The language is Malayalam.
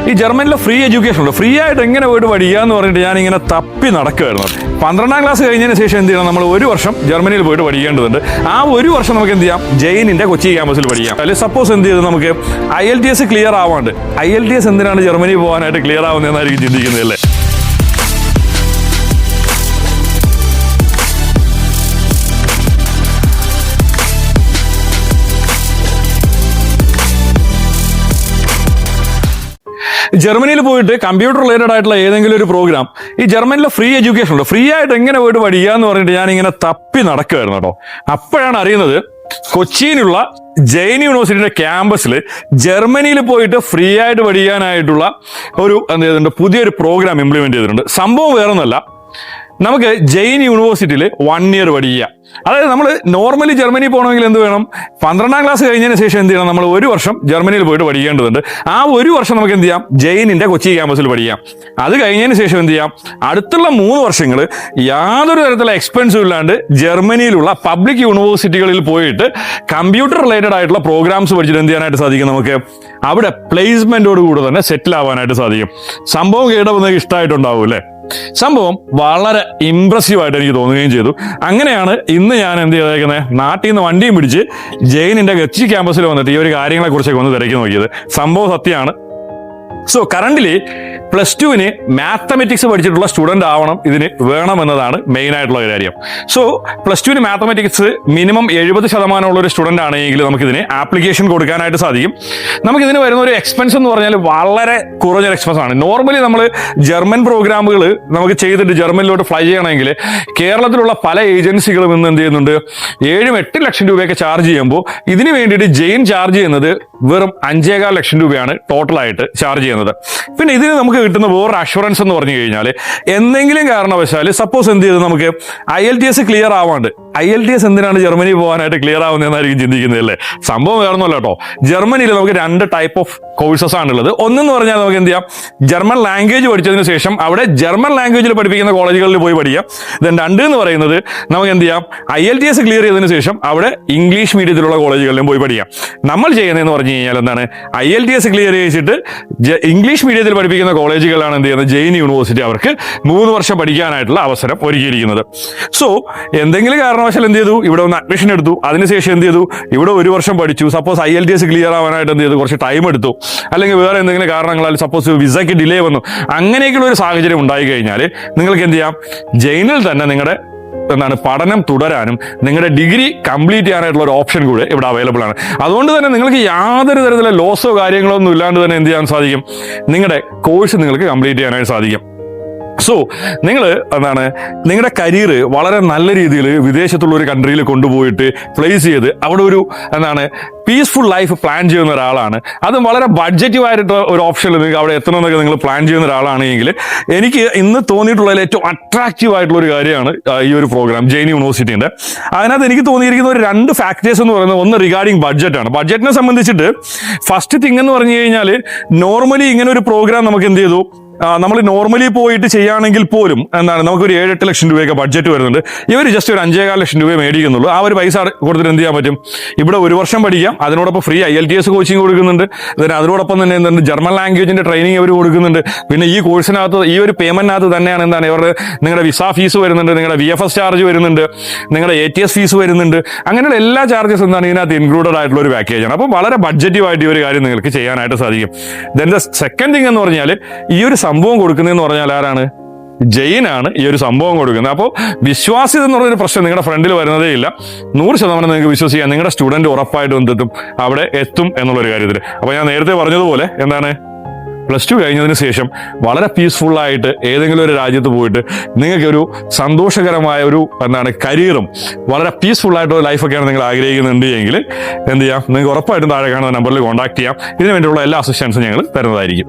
ഈ ജർമ്മനിലെ ഫ്രീ എഡ്യൂക്കേഷൻ ഉണ്ട്. ഫ്രീ ആയിട്ട് എങ്ങനെ പോയിട്ട് പഠിക്കുക എന്ന് പറഞ്ഞിട്ട് ഞാനിങ്ങനെ തപ്പി നടക്കുമായിരുന്നു. 12ാം ക്ലാസ് കഴിഞ്ഞതിന് ശേഷം എന്ത് ചെയ്യണം, നമ്മൾ ഒരു വർഷം ജർമ്മനിയിൽ പോയിട്ട് പഠിക്കേണ്ടതുണ്ട്. ആ ഒരു വർഷം നമുക്ക് എന്ത് ചെയ്യാം, ജെയിനിന്റെ കൊച്ചി ക്യാമ്പസിൽ പഠിക്കാം. അല്ലെങ്കിൽ സപ്പോസ് എന്ത് ചെയ്ത് നമുക്ക് IELTS ക്ലിയർ ആവാണ്ട്, IELTS എന്തിനാണ് ജർമ്മനി പോകാനായിട്ട് ക്ലിയർ ആവുന്നതെന്നായിരിക്കും ചിന്തിക്കുന്നത് അല്ലേ. ജർമ്മനിയിൽ പോയിട്ട് കമ്പ്യൂട്ടർ റിലേറ്റഡ് ആയിട്ടുള്ള ഏതെങ്കിലും ഒരു പ്രോഗ്രാം, ഈ ജർമ്മനിലെ ഫ്രീ എഡ്യൂക്കേഷൻ ഉണ്ട്, ഫ്രീ ആയിട്ട് എങ്ങനെ പോയിട്ട് പഠിക്കുക എന്ന് പറഞ്ഞിട്ട് ഞാനിങ്ങനെ തപ്പി നടക്കുമായിരുന്നു കേട്ടോ. അപ്പോഴാണ് അറിയുന്നത് കൊച്ചിയിലുള്ള ജെയിൻ യൂണിവേഴ്സിറ്റിയുടെ ക്യാമ്പസിൽ ജർമ്മനിയിൽ പോയിട്ട് ഫ്രീ ആയിട്ട് പഠിക്കാനായിട്ടുള്ള ഒരു എന്ത് ചെയ്തിട്ടുണ്ട്, പുതിയൊരു പ്രോഗ്രാം ഇംപ്ലിമെന്റ് ചെയ്തിട്ടുണ്ട്. സംഭവം വേറൊന്നുമല്ല, നമുക്ക് ജെയിൻ യൂണിവേഴ്സിറ്റിയിൽ 1 ഇയർ പഠിക്കുക. അതായത് നമ്മൾ നോർമലി ജർമ്മനി പോകണമെങ്കിൽ എന്ത് വേണം, 12ാം ക്ലാസ് കഴിഞ്ഞതിന് ശേഷം എന്ത് ചെയ്യണം, നമ്മൾ ഒരു വർഷം ജർമ്മനിയിൽ പോയിട്ട് പഠിക്കേണ്ടതുണ്ട്. ആ ഒരു വർഷം നമുക്ക് എന്ത് ചെയ്യാം, ജെയിനിന്റെ കൊച്ചി ക്യാമ്പസിൽ പഠിക്കാം. അത് കഴിഞ്ഞതിന് ശേഷം എന്ത് ചെയ്യാം, അടുത്തുള്ള 3 വർഷങ്ങൾ യാതൊരു തരത്തിലുള്ള എക്സ്പെൻസും ഇല്ലാണ്ട് ജർമ്മനിയിലുള്ള പബ്ലിക് യൂണിവേഴ്സിറ്റികളിൽ പോയിട്ട് കമ്പ്യൂട്ടർ റിലേറ്റഡ് ആയിട്ടുള്ള പ്രോഗ്രാംസ് പഠിച്ചിട്ട് എന്ത് ചെയ്യാനായിട്ട് സാധിക്കും, നമുക്ക് അവിടെ പ്ലേസ്മെന്റോട് കൂടെ തന്നെ സെറ്റിൽ ആവാനായിട്ട് സാധിക്കും. സംഭവം കേട്ടപ്പോൾ നിങ്ങൾക്ക് ഇഷ്ടമായിട്ടുണ്ടാവും അല്ലേ. സംഭവം വളരെ ഇംപ്രസീവ് ആയിട്ട് എനിക്ക് തോന്നുകയും ചെയ്തു. അങ്ങനെയാണ് ഇന്ന് ഞാൻ എന്ത് ചെയ്തേക്കുന്നത്, നാട്ടിൽ നിന്ന് വണ്ടിയും പിടിച്ച് ജെയിനിന്റെ കൊച്ചി ക്യാമ്പസിൽ വന്നിട്ട് ഈ ഒരു കാര്യങ്ങളെ കുറിച്ചൊക്കെ ഒന്ന് തിരക്കി നോക്കിയത്. സംഭവം സത്യമാണ്. സോ കറന്റ്ലി +2 മാത്തമെറ്റിക്സ് പഠിച്ചിട്ടുള്ള സ്റ്റുഡന്റ് ആവണം ഇതിന് വേണമെന്നതാണ് മെയിൻ ആയിട്ടുള്ള കാര്യം. സോ +2 മാത്തമെറ്റിക്സ് മിനിമം 70% ഉള്ള ഒരു സ്റ്റുഡന്റ് ആണെങ്കിൽ നമുക്കിതിന് ആപ്ലിക്കേഷൻ കൊടുക്കാനായിട്ട് സാധിക്കും. നമുക്കിതിന് വരുന്ന ഒരു എക്സ്പെൻസ് എന്ന് പറഞ്ഞാൽ വളരെ കുറഞ്ഞൊരു എക്സ്പെൻസ് ആണ്. നോർമലി നമ്മൾ ജർമ്മൻ പ്രോഗ്രാമുകൾ നമുക്ക് ചെയ്തിട്ട് ജർമ്മനിലോട്ട് ഫ്ലൈ ചെയ്യണമെങ്കിൽ കേരളത്തിലുള്ള പല ഏജൻസികളും ഇന്ന് എന്ത് ചെയ്യുന്നുണ്ട്, 7-8 ലക്ഷം രൂപയൊക്കെ ചാർജ് ചെയ്യുമ്പോൾ ഇതിന് വേണ്ടിയിട്ട് ജെയിൻ ചാർജ് ചെയ്യുന്നത് വെറും 5.25 ലക്ഷം രൂപയാണ് ടോട്ടലായിട്ട് ചാർജ് ചെയ്യുന്നത്. പിന്നെ ഇതിന് നമുക്ക് കിട്ടുന്ന വേറൊരു അഷുറൻസ് എന്ന് പറഞ്ഞു കഴിഞ്ഞാൽ എന്തെങ്കിലും കാരണവശാൽ സപ്പോസ് എന്ത് ചെയ്ത് നമുക്ക് IELTS ക്ലിയർ ആവാണ്ട്, IELTS എന്തിനാണ് ജർമ്മനി പോകാനായിട്ട് ക്ലിയർ ആവുന്നതെന്നായിരിക്കും ചിന്തിക്കുന്നത് അല്ലേ. സംഭവം വേറൊന്നുമല്ല കേട്ടോ. ജർമ്മനിയിൽ നമുക്ക് 2 ടൈപ്പ് ഓഫ് കോഴ്സസ് ആണുള്ളത്. ഒന്നെന്ന് പറഞ്ഞാൽ നമുക്ക് എന്ത് ചെയ്യാം, ജർമ്മൻ ലാംഗ്വേജ് പഠിച്ചതിന് ശേഷം അവിടെ ജർമ്മൻ ലാംഗ്വേജിൽ പഠിപ്പിക്കുന്ന കോളേജുകളിൽ പോയി പഠിക്കാം. ദെൻ 2 എന്ന് പറയുന്നത് നമുക്ക് എന്ത് ചെയ്യാം, IELTS ക്ലിയർ ചെയ്തതിന് ശേഷം അവിടെ ഇംഗ്ലീഷ് മീഡിയത്തിലുള്ള കോളേജുകളിലും പോയി പഠിക്കാം. നമ്മൾ ചെയ്യുന്നതെന്ന് പറഞ്ഞു കഴിഞ്ഞാൽ എന്താണ്, IELTS ക്ലിയർ ചെയ്തിട്ട് ഇംഗ്ലീഷ് മീഡിയത്തിൽ പഠിപ്പിക്കുന്ന കോളേജുകളാണ് എന്ത് ചെയ്യുന്നത്, ജെയിൻ യൂണിവേഴ്സിറ്റി അവർക്ക് 3 വർഷം പഠിക്കാനായിട്ടുള്ള അവസരം ഒരുക്കിയിരിക്കുന്നത്. സോ എന്തെങ്കിലും കാരണവശാൽ എന്ത് ചെയ്തു, ഇവിടെ ഒന്ന് അഡ്മിഷൻ എടുത്തു, അതിനുശേഷം എന്ത് ചെയ്തു, ഇവിടെ 1 വർഷം പഠിച്ചു. സപ്പോസ് IELTS ക്ലിയർ ആവാനായിട്ട് എന്ത് ചെയ്തു, കുറച്ച് ടൈം എടുത്തു, അല്ലെങ്കിൽ വേറെ എന്തെങ്കിലും കാരണങ്ങളാൽ സപ്പോസ് വിസയ്ക്ക് ഡിലേ വന്നു, അങ്ങനെയൊക്കെയുള്ള ഒരു സാഹചര്യം ഉണ്ടായി കഴിഞ്ഞാൽ നിങ്ങൾക്ക് എന്ത് ചെയ്യാം, ജെയിനിൽ തന്നെ നിങ്ങളുടെ പഠനം തുടരാനും നിങ്ങളുടെ ഡിഗ്രി കംപ്ലീറ്റ് ചെയ്യാനായിട്ടുള്ള ഒരു ഓപ്ഷൻ കൂടെ ഇവിടെ അവൈലബിൾ ആണ്. അതുകൊണ്ട് തന്നെ നിങ്ങൾക്ക് യാതൊരു തരത്തിലുള്ള ലോസോ കാര്യങ്ങളോ ഒന്നും ഇല്ലാണ്ട് തന്നെ എന്ത് ചെയ്യാൻ സാധിക്കും, നിങ്ങളുടെ കോഴ്സ് നിങ്ങൾക്ക് കംപ്ലീറ്റ് ചെയ്യാനായിട്ട് സാധിക്കും. സോ നിങ്ങൾ നിങ്ങളുടെ കരിയർ വളരെ നല്ല രീതിയിൽ വിദേശത്തുള്ള ഒരു കൺട്രിയിൽ കൊണ്ടുപോയിട്ട് പ്ലേസ് ചെയ്ത് അവിടെ ഒരു പീസ്ഫുൾ ലൈഫ് പ്ലാൻ ചെയ്യുന്ന ഒരാളാണ്, അതും വളരെ ബഡ്ജറ്റീവായിട്ട് ഒരു ഓപ്ഷനിൽ നിങ്ങൾക്ക് അവിടെ എത്തണമെന്നൊക്കെ നിങ്ങൾ പ്ലാൻ ചെയ്യുന്ന ഒരാളാണെങ്കിൽ എനിക്ക് ഇന്ന് തോന്നിയിട്ടുള്ളതിൽ ഏറ്റവും അട്രാക്റ്റീവ് ആയിട്ടുള്ള ഒരു കാര്യമാണ് ഈ ഒരു പ്രോഗ്രാം ജെയിൻ യൂണിവേഴ്സിറ്റിയുടെ. അതിനകത്ത് എനിക്ക് തോന്നിയിരിക്കുന്ന ഒരു 2 ഫാക്ടേഴ്സ് എന്ന് പറയുന്നത്, ഒന്ന് റിഗാർഡിങ് ബഡ്ജറ്റാണ്. ബഡ്ജറ്റിനെ സംബന്ധിച്ചിട്ട് ഫസ്റ്റ് തിങ് എന്ന് പറഞ്ഞു കഴിഞ്ഞാൽ നോർമലി ഇങ്ങനെ ഒരു പ്രോഗ്രാം നമുക്ക് എന്ത് ചെയ്തു, നമ്മൾ നോർമലി പോയിട്ട് ചെയ്യുകയാണെങ്കിൽ പോലും നമുക്കൊരു 7-8 ലക്ഷം രൂപയൊക്കെ ബഡ്ജറ്റ് വരുന്നുണ്ട്. ഇവർ ജസ്റ്റ് ഒരു 5.25 ലക്ഷം രൂപയെ മേടിക്കുന്നുള്ളൂ. ആ ഒരു പൈസ കൊടുത്തിട്ട് എന്ത് ചെയ്യാൻ പറ്റും, ഇവിടെ 1 വർഷം പഠിക്കാം. അതിനോടൊപ്പം ഫ്രീ IELTS കോച്ചിങ് കൊടുക്കുന്നുണ്ട്. അതിനോടൊപ്പം തന്നെ ജർമ്മൻ ലാംഗ്വേജിന്റെ ട്രെയിനിങ് അവർ കൊടുക്കുന്നുണ്ട്. പിന്നെ ഈ കോഴ്സിനകത്ത് ഈ ഒരു പേയ്മെന്റിനകത്ത് തന്നെയാണ് ഇവരുടെ നിങ്ങളുടെ വിസ ഫീസ് വരുന്നുണ്ട്, നിങ്ങളുടെ VFS ചാർജ് വരുന്നുണ്ട്, നിങ്ങളുടെ ATS ഫീസ് വരുന്നുണ്ട്. അങ്ങനെയുള്ള എല്ലാ ചാർജസ് ഇതിനകത്ത് ഇൻക്ലൂഡഡ് ആയിട്ടുള്ള ഒരു പാക്കേജാണ്. അപ്പോൾ വളരെ ബഡ്ജറ്റീവായിട്ട് ഈ ഒരു കാര്യം നിങ്ങൾക്ക് ചെയ്യാനായിട്ട് സാധിക്കും. ദെൻ ദ സെക്കൻഡ് തിങ് എന്ന് പറഞ്ഞാൽ ഈ ഒരു സംഭവം കൊടുക്കുന്നതെന്ന് പറഞ്ഞാൽ ആരാണ്, ജെയിനാണ് ഈ ഒരു സംഭവം കൊടുക്കുന്നത്. അപ്പോൾ വിശ്വാസ്യത എന്ന് പറഞ്ഞൊരു പ്രശ്നം നിങ്ങളുടെ ഫ്രണ്ടിൽ വരുന്നതേ ഇല്ല. 100% നിങ്ങൾക്ക് വിശ്വസിക്കാം, നിങ്ങളുടെ സ്റ്റുഡന്റ് ഉറപ്പായിട്ടും എന്തെത്തും, അവിടെ എത്തും എന്നുള്ളൊരു കാര്യത്തിൽ. അപ്പോൾ ഞാൻ നേരത്തെ പറഞ്ഞതുപോലെ +2 കഴിഞ്ഞതിന് ശേഷം വളരെ പീസ്ഫുള്ളായിട്ട് ഏതെങ്കിലും ഒരു രാജ്യത്ത് പോയിട്ട് നിങ്ങൾക്കൊരു സന്തോഷകരമായ ഒരു കരിയറും വളരെ പീസ്ഫുള്ളായിട്ടുള്ള ലൈഫൊക്കെയാണ് നിങ്ങൾ ആഗ്രഹിക്കുന്നുണ്ട് എങ്കിൽ എന്ത് ചെയ്യാം, നിങ്ങൾക്ക് ഉറപ്പായിട്ടും താഴെ കാണുന്ന നമ്പറിൽ കോൺടാക്ട് ചെയ്യാം. ഇതിനു വേണ്ടിയുള്ള എല്ലാ അസിസ്റ്റൻസും ഞങ്ങൾ തരുന്നതായിരിക്കും.